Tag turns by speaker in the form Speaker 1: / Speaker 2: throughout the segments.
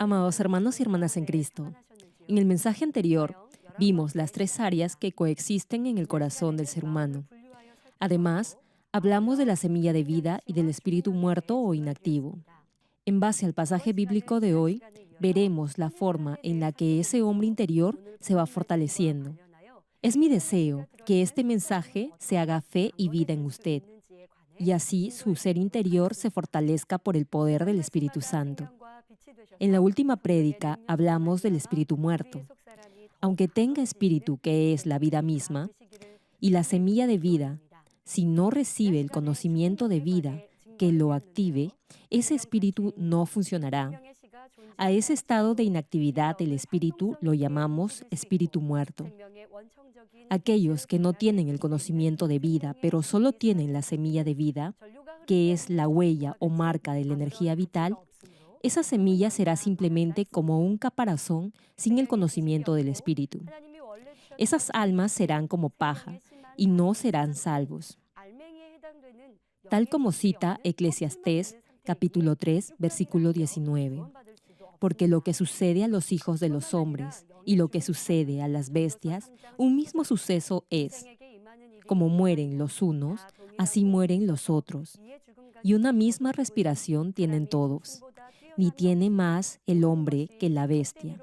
Speaker 1: Amados hermanos y hermanas en Cristo, en el mensaje anterior vimos las tres áreas que coexisten en el corazón del ser humano. Además, hablamos de la semilla de vida y del espíritu muerto o inactivo. En base al pasaje bíblico de hoy, veremos la forma en la que ese hombre interior se va fortaleciendo. Es mi deseo que este mensaje se haga fe y vida en usted, y así su ser interior se fortalezca por el poder del Espíritu Santo. En la última prédica hablamos del espíritu muerto. Aunque tenga espíritu, que es la vida misma, y la semilla de vida, si no recibe el conocimiento de vida que lo active, ese espíritu no funcionará. A ese estado de inactividad del espíritu lo llamamos espíritu muerto. Aquellos que no tienen el conocimiento de vida, pero solo tienen la semilla de vida, que es la huella o marca de la energía vital, esa semilla será simplemente como un caparazón sin el conocimiento del espíritu. Esas almas serán como paja y no serán salvos. Tal como cita Eclesiastés, capítulo 3, versículo 19. Porque lo que sucede a los hijos de los hombres y lo que sucede a las bestias, un mismo suceso es. Como mueren los unos, así mueren los otros. Y una misma respiración tienen todos. Ni tiene más el hombre que la bestia.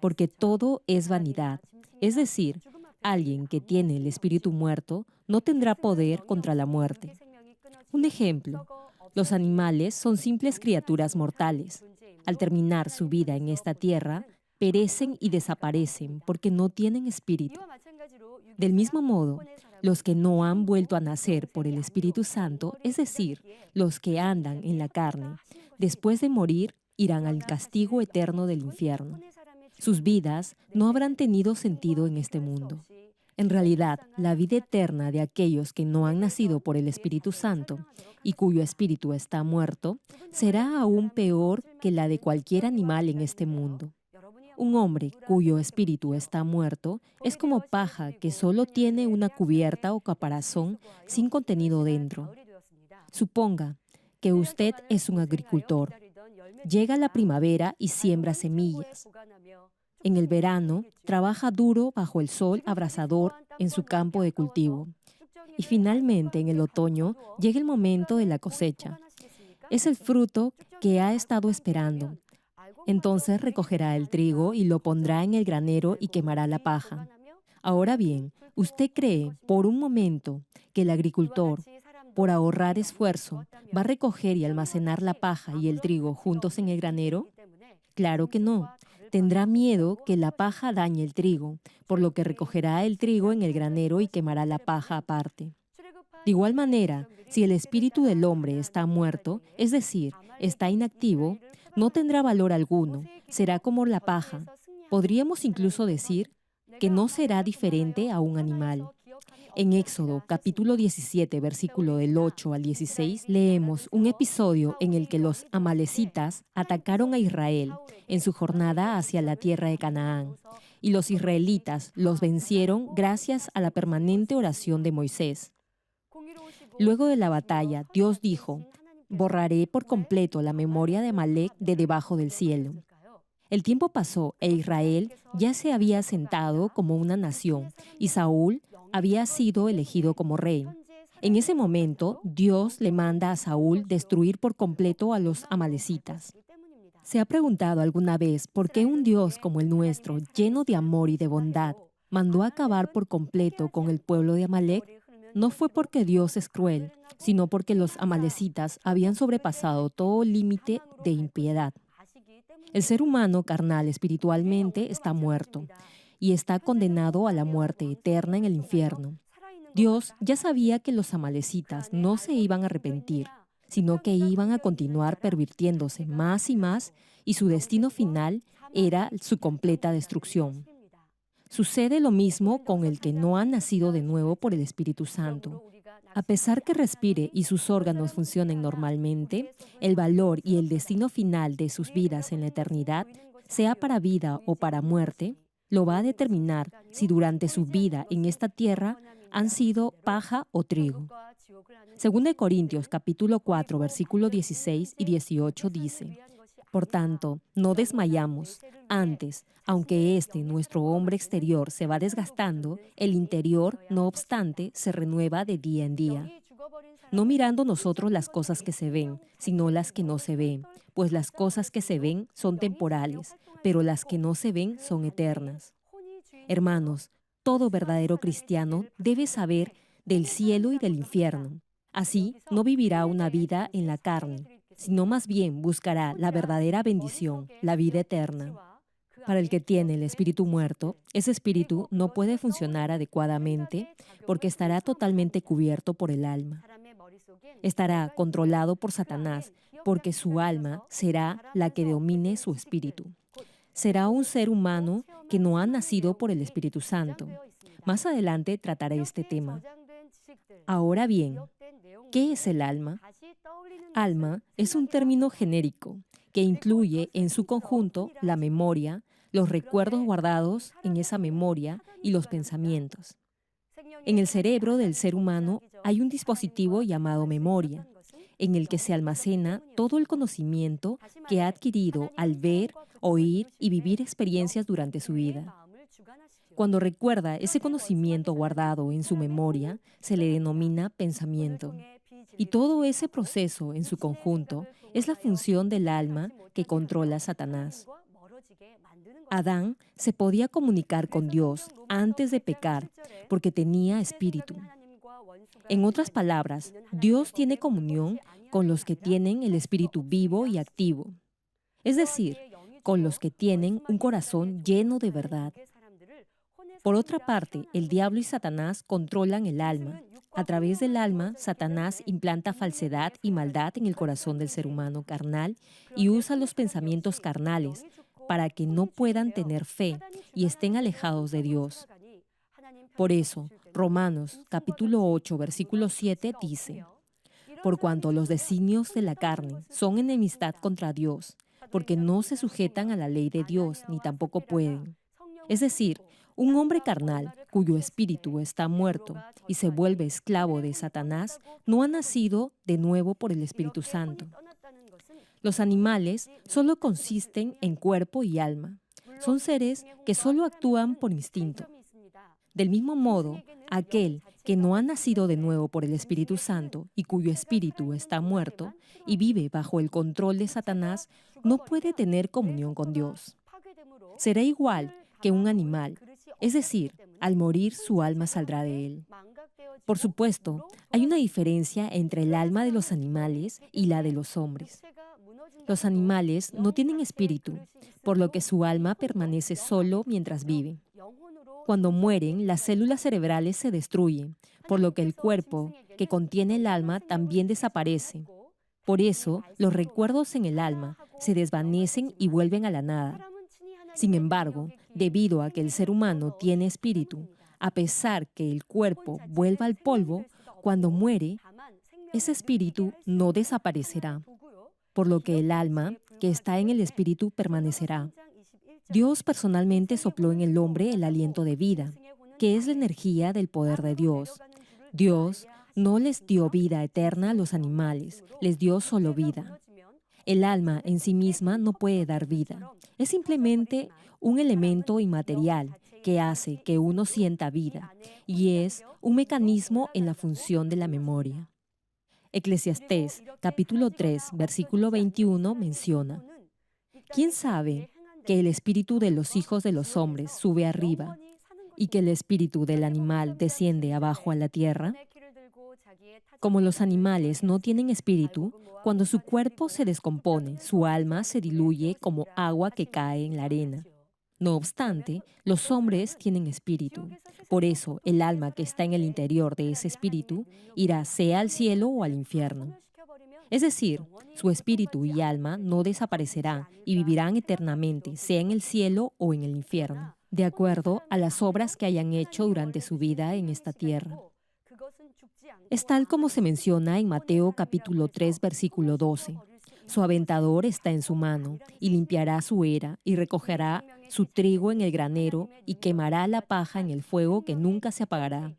Speaker 1: Porque todo es vanidad. Es decir, alguien que tiene el espíritu muerto no tendrá poder contra la muerte. Un ejemplo, los animales son simples criaturas mortales. Al terminar su vida en esta tierra, perecen y desaparecen porque no tienen espíritu. Del mismo modo, los que no han vuelto a nacer por el Espíritu Santo, es decir, los que andan en la carne, después de morir irán al castigo eterno del infierno. Sus vidas no habrán tenido sentido en este mundo. En realidad, la vida eterna de aquellos que no han nacido por el Espíritu Santo y cuyo espíritu está muerto, será aún peor que la de cualquier animal en este mundo. Un hombre cuyo espíritu está muerto es como paja que solo tiene una cubierta o caparazón sin contenido dentro. Suponga que usted es un agricultor. Llega la primavera y siembra semillas. En el verano, trabaja duro bajo el sol abrasador en su campo de cultivo. Y finalmente, en el otoño, llega el momento de la cosecha. Es el fruto que ha estado esperando. Entonces recogerá el trigo y lo pondrá en el granero y quemará la paja. Ahora bien, ¿usted cree por un momento que el agricultor, por ahorrar esfuerzo, va a recoger y almacenar la paja y el trigo juntos en el granero? Claro que no. Tendrá miedo que la paja dañe el trigo, por lo que recogerá el trigo en el granero y quemará la paja aparte. De igual manera, si el espíritu del hombre está muerto, es decir, está inactivo, no tendrá valor alguno, será como la paja. Podríamos incluso decir que no será diferente a un animal. En Éxodo, capítulo 17, versículo del 8 al 16, leemos un episodio en el que los amalecitas atacaron a Israel en su jornada hacia la tierra de Canaán, y los israelitas los vencieron gracias a la permanente oración de Moisés. Luego de la batalla, Dios dijo: borraré por completo la memoria de Amalec de debajo del cielo. El tiempo pasó e Israel ya se había asentado como una nación y Saúl había sido elegido como rey. En ese momento, Dios le manda a Saúl destruir por completo a los amalecitas. ¿Se ha preguntado alguna vez por qué un Dios como el nuestro, lleno de amor y de bondad, mandó a acabar por completo con el pueblo de Amalec? No fue porque Dios es cruel, sino porque los amalecitas habían sobrepasado todo límite de impiedad. El ser humano carnal espiritualmente está muerto y está condenado a la muerte eterna en el infierno. Dios ya sabía que los amalecitas no se iban a arrepentir, sino que iban a continuar pervirtiéndose más y su destino final era su completa destrucción. Sucede lo mismo con el que no ha nacido de nuevo por el Espíritu Santo. A pesar que respire y sus órganos funcionen normalmente, el valor y el destino final de sus vidas en la eternidad, sea para vida o para muerte, lo va a determinar si durante su vida en esta tierra han sido paja o trigo. Según de Corintios capítulo 4, versículos 16 y 18 dice: Por tanto, no desmayamos. Antes, aunque nuestro hombre exterior, se va desgastando, el interior, no obstante, se renueva de día en día. No mirando nosotros las cosas que se ven, sino las que no se ven, pues las cosas que se ven son temporales, pero las que no se ven son eternas. Hermanos, todo verdadero cristiano debe saber del cielo y del infierno. Así, no vivirá una vida en la carne, sino más bien buscará la verdadera bendición, la vida eterna. Para el que tiene el espíritu muerto, ese espíritu no puede funcionar adecuadamente porque estará totalmente cubierto por el alma. Estará controlado por Satanás porque su alma será la que domine su espíritu. Será un ser humano que no ha nacido por el Espíritu Santo. Más adelante trataré este tema. Ahora bien, ¿qué es el alma? Alma es un término genérico que incluye en su conjunto la memoria, los recuerdos guardados en esa memoria y los pensamientos. En el cerebro del ser humano hay un dispositivo llamado memoria, en el que se almacena todo el conocimiento que ha adquirido al ver, oír y vivir experiencias durante su vida. Cuando recuerda ese conocimiento guardado en su memoria, se le denomina pensamiento. Y todo ese proceso en su conjunto es la función del alma que controla a Satanás. Adán se podía comunicar con Dios antes de pecar porque tenía espíritu. En otras palabras, Dios tiene comunión con los que tienen el espíritu vivo y activo, es decir, con los que tienen un corazón lleno de verdad. Por otra parte, el diablo y Satanás controlan el alma. A través del alma, Satanás implanta falsedad y maldad en el corazón del ser humano carnal y usa los pensamientos carnales para que no puedan tener fe y estén alejados de Dios. Por eso, Romanos capítulo 8, versículo 7 dice: por cuanto los designios de la carne son enemistad contra Dios, porque no se sujetan a la ley de Dios, ni tampoco pueden. Es decir, un hombre carnal, cuyo espíritu está muerto y se vuelve esclavo de Satanás, no ha nacido de nuevo por el Espíritu Santo. Los animales solo consisten en cuerpo y alma. Son seres que solo actúan por instinto. Del mismo modo, aquel que no ha nacido de nuevo por el Espíritu Santo y cuyo espíritu está muerto y vive bajo el control de Satanás, no puede tener comunión con Dios. Será igual que un animal, es decir, al morir su alma saldrá de él. Por supuesto, hay una diferencia entre el alma de los animales y la de los hombres. Los animales no tienen espíritu, por lo que su alma permanece solo mientras viven. Cuando mueren, las células cerebrales se destruyen, por lo que el cuerpo que contiene el alma también desaparece. Por eso, los recuerdos en el alma se desvanecen y vuelven a la nada. Sin embargo, debido a que el ser humano tiene espíritu, a pesar que el cuerpo vuelva al polvo, cuando muere, ese espíritu no desaparecerá, por lo que el alma que está en el espíritu permanecerá. Dios personalmente sopló en el hombre el aliento de vida, que es la energía del poder de Dios. Dios no les dio vida eterna a los animales, les dio solo vida. El alma en sí misma no puede dar vida. Es simplemente un elemento inmaterial que hace que uno sienta vida y es un mecanismo en la función de la memoria. Eclesiastés, capítulo 3, versículo 21 menciona: ¿quién sabe que el espíritu de los hijos de los hombres sube arriba y que el espíritu del animal desciende abajo a la tierra? Como los animales no tienen espíritu, cuando su cuerpo se descompone, su alma se diluye como agua que cae en la arena. No obstante, los hombres tienen espíritu. Por eso, el alma que está en el interior de ese espíritu irá sea al cielo o al infierno. Es decir, su espíritu y alma no desaparecerán y vivirán eternamente, sea en el cielo o en el infierno, de acuerdo a las obras que hayan hecho durante su vida en esta tierra. Es tal como se menciona en Mateo capítulo 3, versículo 12. Su aventador está en su mano, y limpiará su era, y recogerá su trigo en el granero, y quemará la paja en el fuego que nunca se apagará.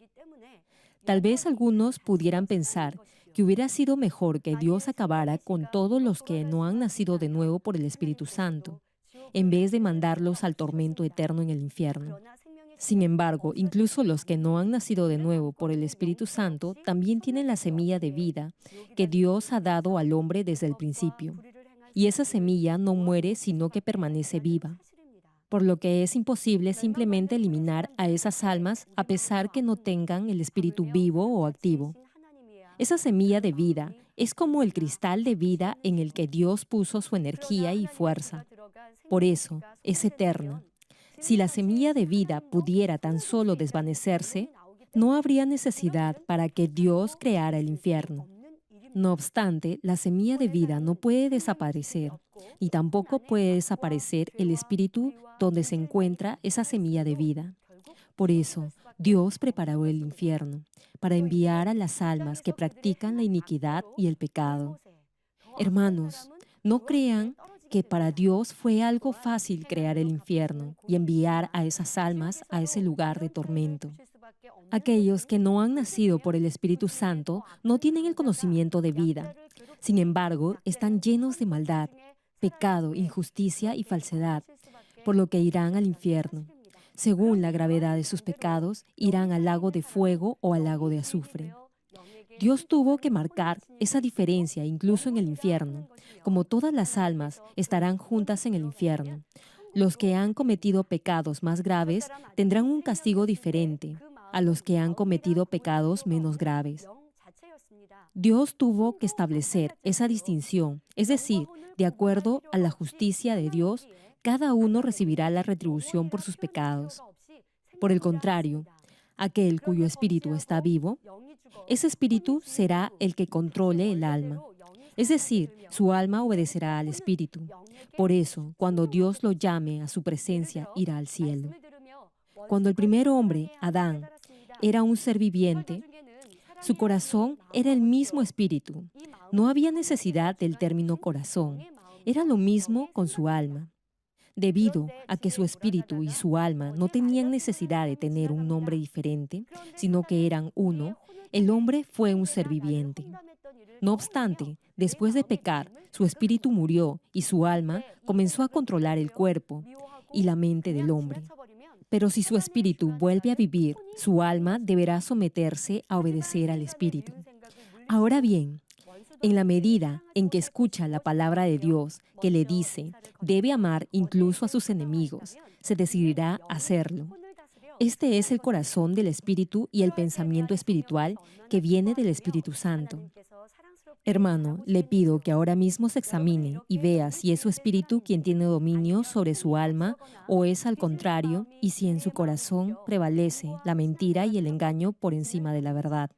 Speaker 1: Tal vez algunos pudieran pensar que hubiera sido mejor que Dios acabara con todos los que no han nacido de nuevo por el Espíritu Santo, en vez de mandarlos al tormento eterno en el infierno. Sin embargo, incluso los que no han nacido de nuevo por el Espíritu Santo también tienen la semilla de vida que Dios ha dado al hombre desde el principio. Y esa semilla no muere, sino que permanece viva. Por lo que es imposible simplemente eliminar a esas almas a pesar que no tengan el espíritu vivo o activo. Esa semilla de vida es como el cristal de vida en el que Dios puso su energía y fuerza. Por eso, es eterna. Si la semilla de vida pudiera tan solo desvanecerse, no habría necesidad para que Dios creara el infierno. No obstante, la semilla de vida no puede desaparecer, ni tampoco puede desaparecer el espíritu donde se encuentra esa semilla de vida. Por eso, Dios preparó el infierno para enviar a las almas que practican la iniquidad y el pecado. Hermanos, no crean que para Dios fue algo fácil crear el infierno y enviar a esas almas a ese lugar de tormento. Aquellos que no han nacido por el Espíritu Santo no tienen el conocimiento de vida. Sin embargo, están llenos de maldad, pecado, injusticia y falsedad, por lo que irán al infierno. Según la gravedad de sus pecados, irán al lago de fuego o al lago de azufre. Dios tuvo que marcar esa diferencia incluso en el infierno. Como todas las almas estarán juntas en el infierno. Los que han cometido pecados más graves tendrán un castigo diferente a los que han cometido pecados menos graves. Dios tuvo que establecer esa distinción, es decir, de acuerdo a la justicia de Dios, cada uno recibirá la retribución por sus pecados. Por el contrario, aquel cuyo espíritu está vivo, ese espíritu será el que controle el alma. Es decir, su alma obedecerá al espíritu. Por eso, cuando Dios lo llame a su presencia, irá al cielo. Cuando el primer hombre, Adán, era un ser viviente, su corazón era el mismo espíritu. No había necesidad del término corazón. Era lo mismo con su alma. Debido a que su espíritu y su alma no tenían necesidad de tener un nombre diferente, sino que eran uno, el hombre fue un ser viviente. No obstante, después de pecar, su espíritu murió y su alma comenzó a controlar el cuerpo y la mente del hombre. Pero si su espíritu vuelve a vivir, su alma deberá someterse a obedecer al espíritu. Ahora bien, en la medida en que escucha la palabra de Dios que le dice, debe amar incluso a sus enemigos, se decidirá a hacerlo. Este es el corazón del espíritu y el pensamiento espiritual que viene del Espíritu Santo. Hermano, le pido que ahora mismo se examine y vea si es su espíritu quien tiene dominio sobre su alma o es al contrario, y si en su corazón prevalece la mentira y el engaño por encima de la verdad.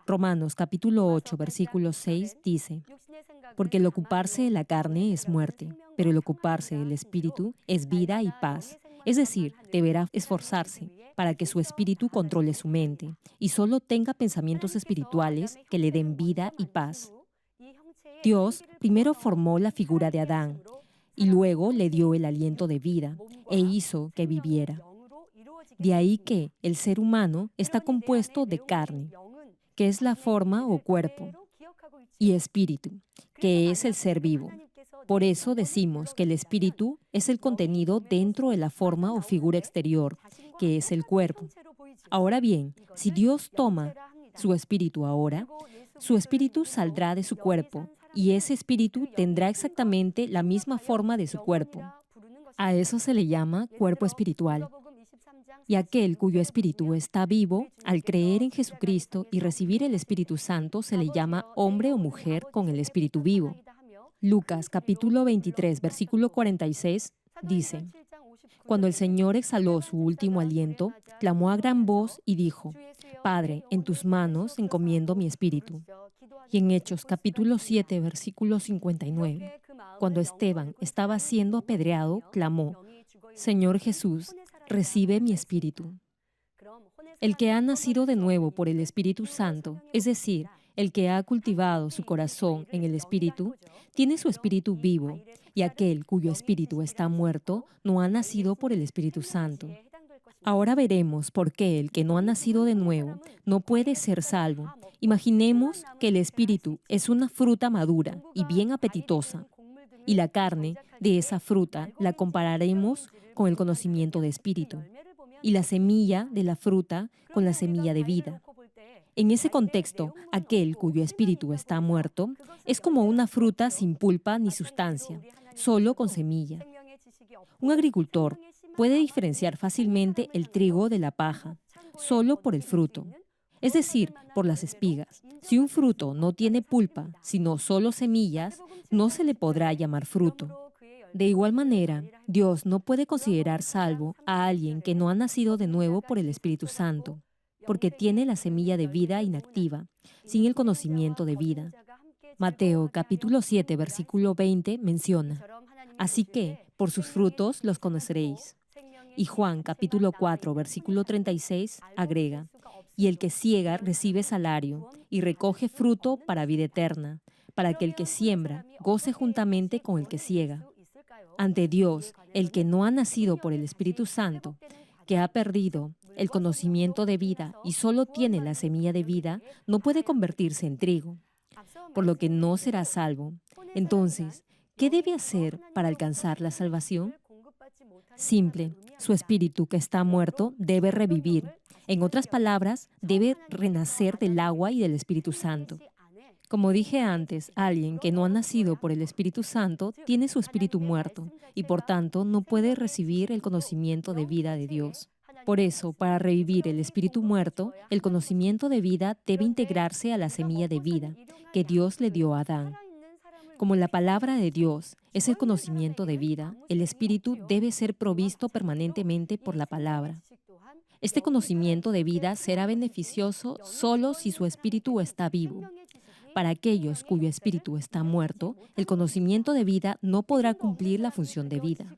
Speaker 1: Romanos capítulo 8, versículo 6 dice, porque el ocuparse de la carne es muerte, pero el ocuparse del espíritu es vida y paz. Es decir, deberá esforzarse para que su espíritu controle su mente y solo tenga pensamientos espirituales que le den vida y paz. Dios primero formó la figura de Adán y luego le dio el aliento de vida e hizo que viviera. De ahí que el ser humano está compuesto de carne, que es la forma o cuerpo, y espíritu, que es el ser vivo. Por eso decimos que el espíritu es el contenido dentro de la forma o figura exterior, que es el cuerpo. Ahora bien, si Dios toma su espíritu ahora, su espíritu saldrá de su cuerpo y ese espíritu tendrá exactamente la misma forma de su cuerpo. A eso se le llama cuerpo espiritual. Y aquel cuyo espíritu está vivo, al creer en Jesucristo y recibir el Espíritu Santo, se le llama hombre o mujer con el espíritu vivo. Lucas capítulo 23, versículo 46 dice, cuando el Señor exhaló su último aliento, clamó a gran voz y dijo, Padre, en tus manos encomiendo mi espíritu. Y en Hechos capítulo 7, versículo 59, cuando Esteban estaba siendo apedreado, clamó, Señor Jesús, recibe mi espíritu. El que ha nacido de nuevo por el Espíritu Santo, es decir, el que ha cultivado su corazón en el Espíritu, tiene su espíritu vivo, y aquel cuyo espíritu está muerto no ha nacido por el Espíritu Santo. Ahora veremos por qué el que no ha nacido de nuevo no puede ser salvo. Imaginemos que el espíritu es una fruta madura y bien apetitosa, y la carne de esa fruta la compararemos con el conocimiento de espíritu, y la semilla de la fruta con la semilla de vida. En ese contexto, aquel cuyo espíritu está muerto es como una fruta sin pulpa ni sustancia, solo con semilla. Un agricultor puede diferenciar fácilmente el trigo de la paja, solo por el fruto, es decir, por las espigas. Si un fruto no tiene pulpa, sino solo semillas, no se le podrá llamar fruto. De igual manera, Dios no puede considerar salvo a alguien que no ha nacido de nuevo por el Espíritu Santo, porque tiene la semilla de vida inactiva, sin el conocimiento de vida. Mateo capítulo 7, versículo 20 menciona: así que, por sus frutos los conoceréis. Y Juan capítulo 4, versículo 36 agrega: y el que siega recibe salario y recoge fruto para vida eterna, para que el que siembra goce juntamente con el que siega. Ante Dios, el que no ha nacido por el Espíritu Santo, que ha perdido el conocimiento de vida y solo tiene la semilla de vida, no puede convertirse en trigo, por lo que no será salvo. Entonces, ¿qué debe hacer para alcanzar la salvación? Simple, su espíritu que está muerto debe revivir. En otras palabras, debe renacer del agua y del Espíritu Santo. Como dije antes, alguien que no ha nacido por el Espíritu Santo tiene su espíritu muerto y por tanto no puede recibir el conocimiento de vida de Dios. Por eso, para revivir el espíritu muerto, el conocimiento de vida debe integrarse a la semilla de vida que Dios le dio a Adán. Como la palabra de Dios es el conocimiento de vida, el espíritu debe ser provisto permanentemente por la palabra. Este conocimiento de vida será beneficioso solo si su espíritu está vivo. Para aquellos cuyo espíritu está muerto, el conocimiento de vida no podrá cumplir la función de vida.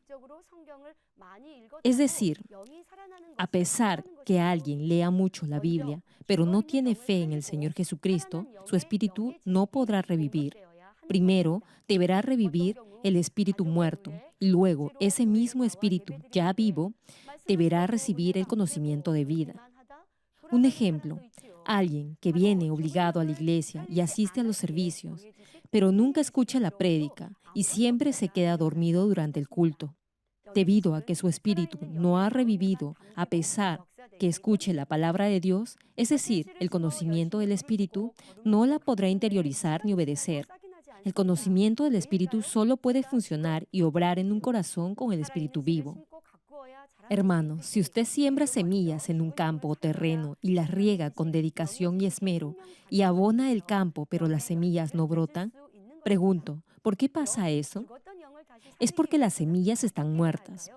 Speaker 1: Es decir, a pesar que alguien lea mucho la Biblia, pero no tiene fe en el Señor Jesucristo, su espíritu no podrá revivir. Primero, deberá revivir el espíritu muerto, y luego ese mismo espíritu ya vivo deberá recibir el conocimiento de vida. Un ejemplo: alguien que viene obligado a la iglesia y asiste a los servicios, pero nunca escucha la prédica y siempre se queda dormido durante el culto. Debido a que su espíritu no ha revivido a pesar que escuche la palabra de Dios, es decir, el conocimiento del espíritu, no la podrá interiorizar ni obedecer. El conocimiento del espíritu solo puede funcionar y obrar en un corazón con el espíritu vivo. Hermano, si usted siembra semillas en un campo o terreno y las riega con dedicación y esmero y abona el campo pero las semillas no brotan, pregunto, ¿por qué pasa eso? Es porque las semillas están muertas.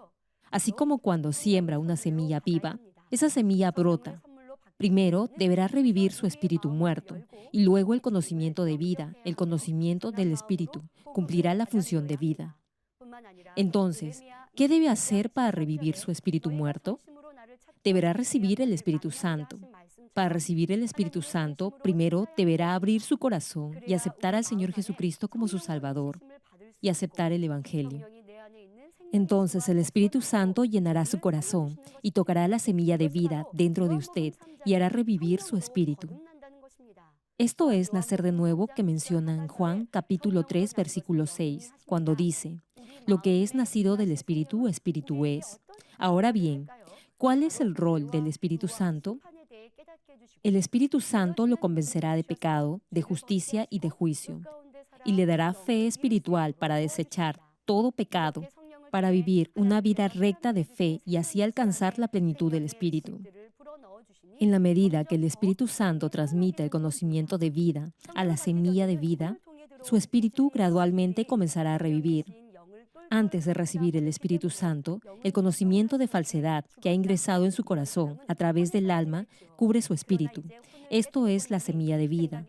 Speaker 1: Así como cuando siembra una semilla viva, esa semilla brota. Primero deberá revivir su espíritu muerto y luego el conocimiento de vida, el conocimiento del espíritu, cumplirá la función de vida. Entonces, ¿qué debe hacer para revivir su espíritu muerto? Deberá recibir el Espíritu Santo. Para recibir el Espíritu Santo, primero deberá abrir su corazón y aceptar al Señor Jesucristo como su Salvador y aceptar el Evangelio. Entonces el Espíritu Santo llenará su corazón y tocará la semilla de vida dentro de usted y hará revivir su espíritu. Esto es nacer de nuevo que menciona en Juan capítulo 3, versículo 6, cuando dice: lo que es nacido del Espíritu, Espíritu es. Ahora bien, ¿cuál es el rol del Espíritu Santo? El Espíritu Santo lo convencerá de pecado, de justicia y de juicio, y le dará fe espiritual para desechar todo pecado, para vivir una vida recta de fe y así alcanzar la plenitud del Espíritu. En la medida que el Espíritu Santo transmita el conocimiento de vida a la semilla de vida, su espíritu gradualmente comenzará a revivir. Antes de recibir el Espíritu Santo, el conocimiento de falsedad que ha ingresado en su corazón a través del alma cubre su espíritu. Esto es la semilla de vida.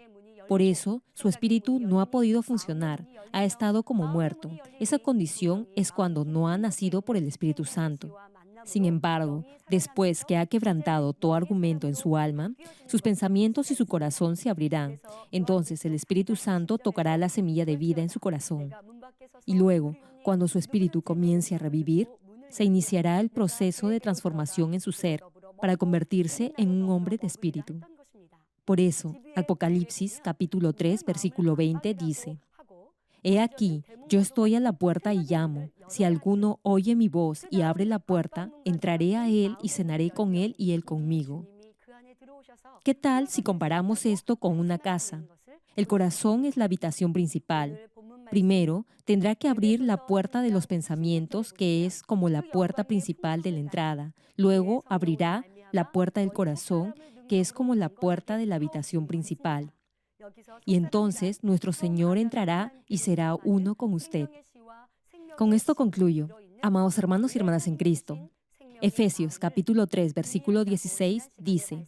Speaker 1: Por eso, su espíritu no ha podido funcionar, ha estado como muerto. Esa condición es cuando no ha nacido por el Espíritu Santo. Sin embargo, después que ha quebrantado todo argumento en su alma, sus pensamientos y su corazón se abrirán. Entonces el Espíritu Santo tocará la semilla de vida en su corazón. Y luego, cuando su espíritu comience a revivir, se iniciará el proceso de transformación en su ser para convertirse en un hombre de espíritu. Por eso, Apocalipsis capítulo 3, versículo 20 dice: He aquí, yo estoy a la puerta y llamo. Si alguno oye mi voz y abre la puerta, entraré a él y cenaré con él y él conmigo. ¿Qué tal si comparamos esto con una casa? El corazón es la habitación principal. Primero, tendrá que abrir la puerta de los pensamientos, que es como la puerta principal de la entrada. Luego abrirá la puerta del corazón, que es como la puerta de la habitación principal. Y entonces nuestro Señor entrará y será uno con usted. Con esto concluyo. Amados hermanos y hermanas en Cristo, Efesios capítulo 3, versículo 16 dice: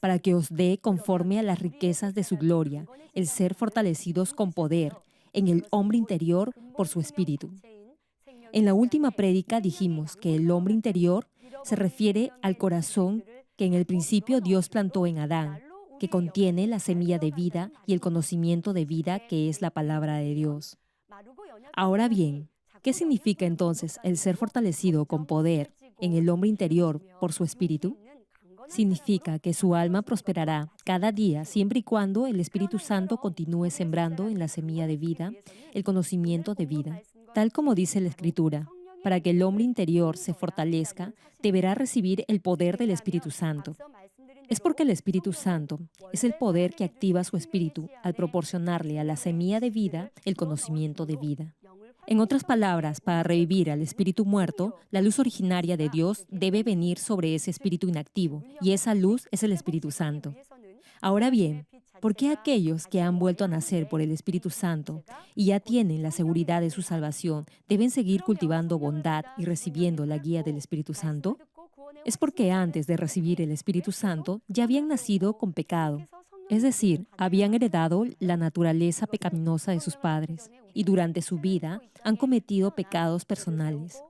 Speaker 1: para que os dé conforme a las riquezas de su gloria, el ser fortalecidos con poder en el hombre interior por su espíritu. En la última prédica dijimos que el hombre interior se refiere al corazón que en el principio Dios plantó en Adán, que contiene la semilla de vida y el conocimiento de vida, que es la palabra de Dios. Ahora bien, ¿qué significa entonces el ser fortalecido con poder en el hombre interior por su espíritu? Significa que su alma prosperará cada día siempre y cuando el Espíritu Santo continúe sembrando en la semilla de vida el conocimiento de vida. Tal como dice la Escritura, para que el hombre interior se fortalezca, deberá recibir el poder del Espíritu Santo. Es porque el Espíritu Santo es el poder que activa su espíritu al proporcionarle a la semilla de vida el conocimiento de vida. En otras palabras, para revivir al espíritu muerto, la luz originaria de Dios debe venir sobre ese espíritu inactivo, y esa luz es el Espíritu Santo. Ahora bien, ¿por qué aquellos que han vuelto a nacer por el Espíritu Santo y ya tienen la seguridad de su salvación deben seguir cultivando bondad y recibiendo la guía del Espíritu Santo? Es porque antes de recibir el Espíritu Santo ya habían nacido con pecado, es decir, habían heredado la naturaleza pecaminosa de sus padres y durante su vida han cometido pecados personales.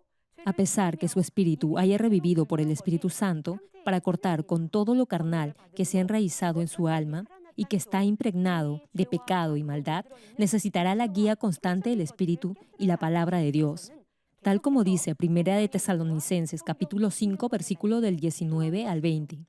Speaker 1: A pesar que su espíritu haya revivido por el Espíritu Santo para cortar con todo lo carnal que se ha enraizado en su alma y que está impregnado de pecado y maldad, necesitará la guía constante del Espíritu y la palabra de Dios. Tal como dice Primera de Tesalonicenses capítulo 5, versículo del 19 al 20.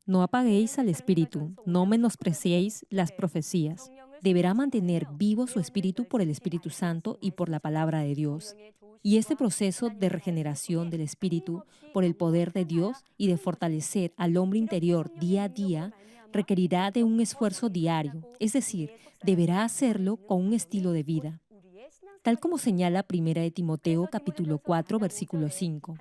Speaker 1: No apaguéis al espíritu, no menospreciéis las profecías. Deberá mantener vivo su espíritu por el Espíritu Santo y por la palabra de Dios. Y este proceso de regeneración del espíritu por el poder de Dios y de fortalecer al hombre interior día a día requerirá de un esfuerzo diario, es decir, deberá hacerlo con un estilo de vida. Tal como señala Primera de Timoteo capítulo 4, versículo 5.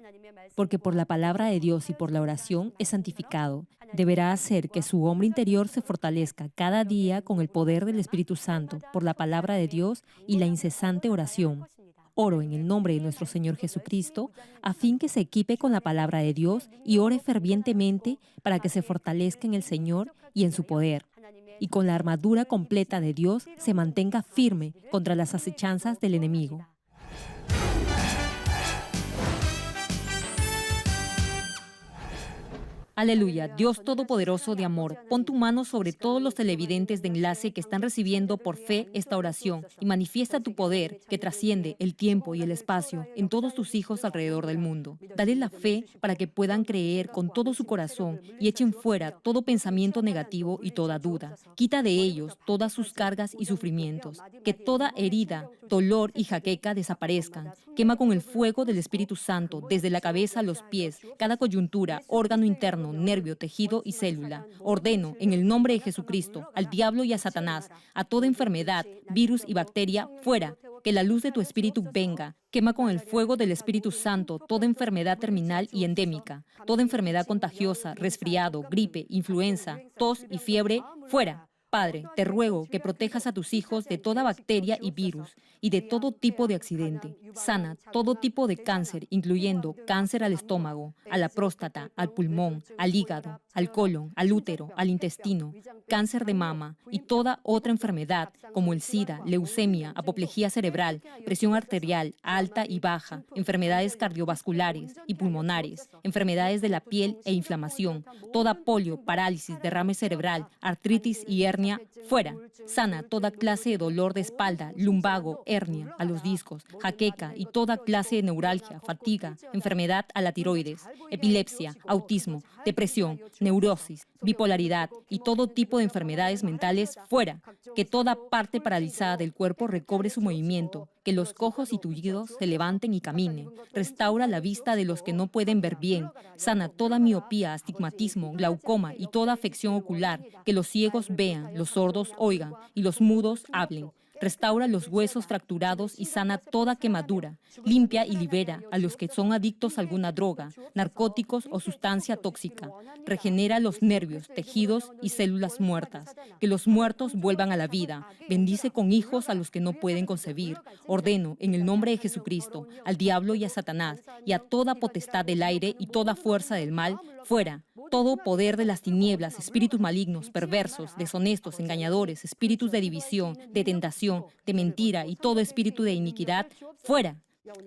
Speaker 1: Porque por la palabra de Dios y por la oración es santificado. Deberá hacer que su hombre interior se fortalezca cada día con el poder del Espíritu Santo, por la palabra de Dios y la incesante oración. Oro en el nombre de nuestro Señor Jesucristo, a fin que se equipe con la palabra de Dios y ore fervientemente para que se fortalezca en el Señor y en su poder, y con la armadura completa de Dios se mantenga firme contra las acechanzas del enemigo. Aleluya, Dios Todopoderoso de amor, pon tu mano sobre todos los televidentes de Enlace que están recibiendo por fe esta oración y manifiesta tu poder que trasciende el tiempo y el espacio en todos tus hijos alrededor del mundo. Dale la fe para que puedan creer con todo su corazón y echen fuera todo pensamiento negativo y toda duda. Quita de ellos todas sus cargas y sufrimientos. Que toda herida, dolor y jaqueca desaparezcan. Quema con el fuego del Espíritu Santo desde la cabeza a los pies, cada coyuntura, órgano interno, nervio, tejido y célula. Ordeno, en el nombre de Jesucristo, al diablo y a Satanás, a toda enfermedad, virus y bacteria, fuera. Que la luz de tu Espíritu venga. Quema con el fuego del Espíritu Santo toda enfermedad terminal y endémica, toda enfermedad contagiosa, resfriado, gripe, influenza, tos y fiebre, fuera. Padre, te ruego que protejas a tus hijos de toda bacteria y virus y de todo tipo de accidente. Sana todo tipo de cáncer, incluyendo cáncer al estómago, a la próstata, al pulmón, al hígado. al colon, al útero, al intestino, cáncer de mama y toda otra enfermedad como el SIDA, leucemia, apoplejía cerebral, presión arterial alta y baja, enfermedades cardiovasculares y pulmonares, enfermedades de la piel e inflamación, toda polio, parálisis, derrame cerebral, artritis y hernia, fuera. Sana toda clase de dolor de espalda, lumbago, hernia, a los discos, jaqueca y toda clase de neuralgia, fatiga, enfermedad a la tiroides, epilepsia, autismo, depresión, neurosis, bipolaridad y todo tipo de enfermedades mentales, fuera. Que toda parte paralizada del cuerpo recobre su movimiento, que los cojos y tullidos se levanten y caminen. Restaura la vista de los que no pueden ver bien. Sana toda miopía, astigmatismo, glaucoma y toda afección ocular. Que los ciegos vean, los sordos oigan y los mudos hablen. Restaura los huesos fracturados y sana toda quemadura. Limpia y libera a los que son adictos a alguna droga, narcóticos o sustancia tóxica. Regenera los nervios, tejidos y células muertas. Que los muertos vuelvan a la vida. Bendice con hijos a los que no pueden concebir. Ordeno, en el nombre de Jesucristo, al diablo y a Satanás, y a toda potestad del aire y toda fuerza del mal, fuera. Todo poder de las tinieblas, espíritus malignos, perversos, deshonestos, engañadores, espíritus de división, de tentación, de mentira y todo espíritu de iniquidad, fuera.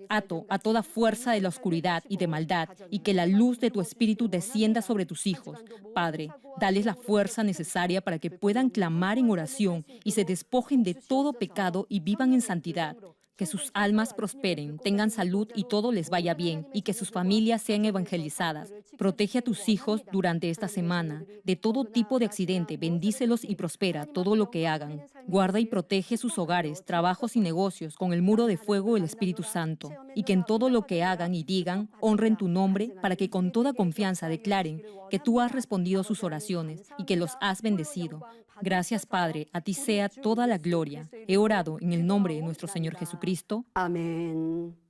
Speaker 1: Ato a toda fuerza de la oscuridad y de maldad, y que la luz de tu espíritu descienda sobre tus hijos. Padre, dales la fuerza necesaria para que puedan clamar en oración y se despojen de todo pecado y vivan en santidad. Que sus almas prosperen, tengan salud y todo les vaya bien, y que sus familias sean evangelizadas. Protege a tus hijos durante esta semana de todo tipo de accidente, bendícelos y prospera todo lo que hagan. Guarda y protege sus hogares, trabajos y negocios con el muro de fuego del Espíritu Santo, y que en todo lo que hagan y digan, honren tu nombre, para que con toda confianza declaren que tú has respondido a sus oraciones y que los has bendecido. Gracias, Padre, a ti sea toda la gloria. He orado en el nombre de nuestro Señor Jesucristo.
Speaker 2: 아멘.